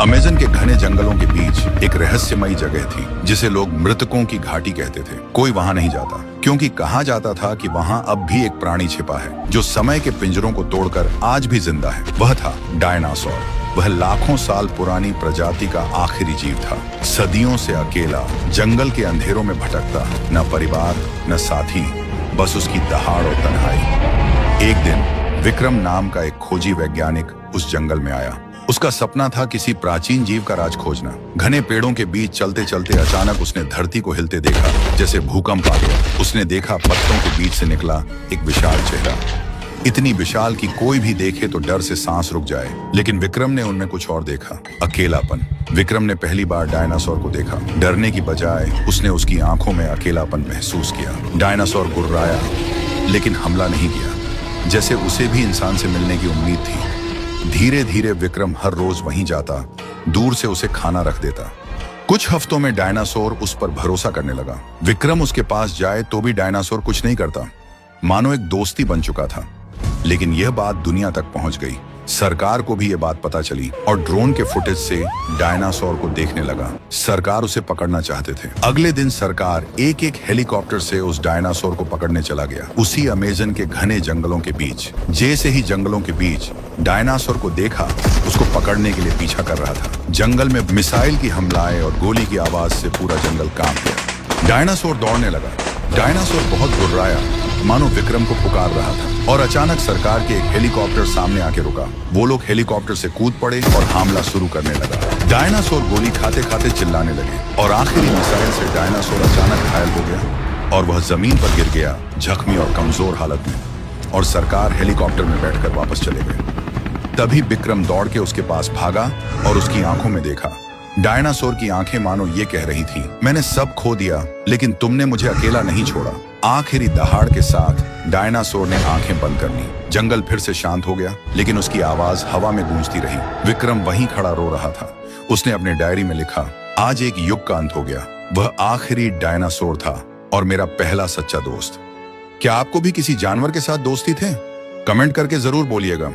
Amazon के घने जंगलों के बीच एक रहस्यमयी जगह थी जिसे लोग मृतकों की घाटी कहते थे। कोई वहां नहीं जाता क्योंकि कहा जाता था कि वहां अब भी एक प्राणी छिपा है जो समय के पिंजरों को तोड़कर आज भी जिंदा है। वह था डायनासोर। वह लाखों साल पुरानी प्रजाति का आखिरी जीव था, सदियों से अकेला, जंगल के अंधेरों में भटकता, न परिवार न साथी, बस उसकी दहाड़ और तन्हाई। एक दिन विक्रम नाम का एक खोजी वैज्ञानिक उस जंगल में आया। उसका सपना था किसी प्राचीन जीव का राज खोजना। घने पेड़ों के बीच चलते चलते अचानक उसने धरती को हिलते देखा, जैसे भूकंप आ गया। उसने देखा पत्तों के बीच से निकला एक विशाल चेहरा, इतनी विशाल कि कोई भी देखे तो डर से सांस रुक जाए। लेकिन विक्रम ने उनमें कुछ और देखा, अकेलापन। विक्रम ने पहली बार डायनासोर को देखा। डरने की बजाय उसने उसकी आंखों में अकेलापन महसूस किया। डायनासोर गुर्राया लेकिन हमला नहीं किया, जैसे उसे भी इंसान से मिलने की उम्मीद थी। धीरे धीरे विक्रम हर रोज वहीं जाता, दूर से उसे खाना रख देता। कुछ हफ्तों में डायनासोर उस पर भरोसा करने लगा। विक्रम उसके पास जाए तो भी डायनासोर कुछ नहीं करता, मानो एक दोस्ती बन चुका था। लेकिन यह बात दुनिया तक पहुंच गई। सरकार को भी यह बात पता चली और ड्रोन के फुटेज से डायनासोर को देखने लगा। सरकार उसे पकड़ना चाहते थे। अगले दिन सरकार एक एक हेलीकॉप्टर से उस डायनासोर को पकड़ने चला गया, उसी अमेज़न के घने जंगलों के बीच। जैसे ही जंगलों के बीच डायनासोर को देखा, उसको पकड़ने के लिए पीछा कर रहा था। जंगल में मिसाइल की हमलाएं और गोली की आवाज से पूरा जंगल कांप गया। डायनासोर दौड़ने लगा। डायनासोर बहुत गुर्राया, मानो विक्रम को पुकार रहा था। और अचानक सरकार के एक हेलीकॉप्टर सामने आके रुका। वो लोग हेलीकॉप्टर से कूद पड़े और हमला शुरू करने लगा। डायनासोर गोली खाते खाते चिल्लाने लगे और आखिरी मिसाइल से डायनासोर अचानक घायल हो गया और वह जमीन पर गिर गया, जख्मी और कमजोर हालत में। और सरकार हेलीकॉप्टर में बैठकर वापस चले गए। तभी विक्रम दौड़ के उसके पास भागा और उसकी आंखों में देखा। डायनासोर की आंखें मानो ये कह रही थी, मैंने सब खो दिया लेकिन तुमने मुझे अकेला नहीं छोड़ा। आखिरी दहाड़ के साथ डायनासोर ने आंखें बंद कर ली। जंगल फिर से शांत हो गया, लेकिन उसकी आवाज हवा में गूंजती रही। विक्रम वहीं खड़ा रो रहा था। उसने अपने डायरी में लिखा, आज एक युग का अंत हो गया। वह आखिरी डायनासोर था और मेरा पहला सच्चा दोस्त। क्या आपको भी किसी जानवर के साथ दोस्ती थे? कमेंट करके जरूर बोलिएगा।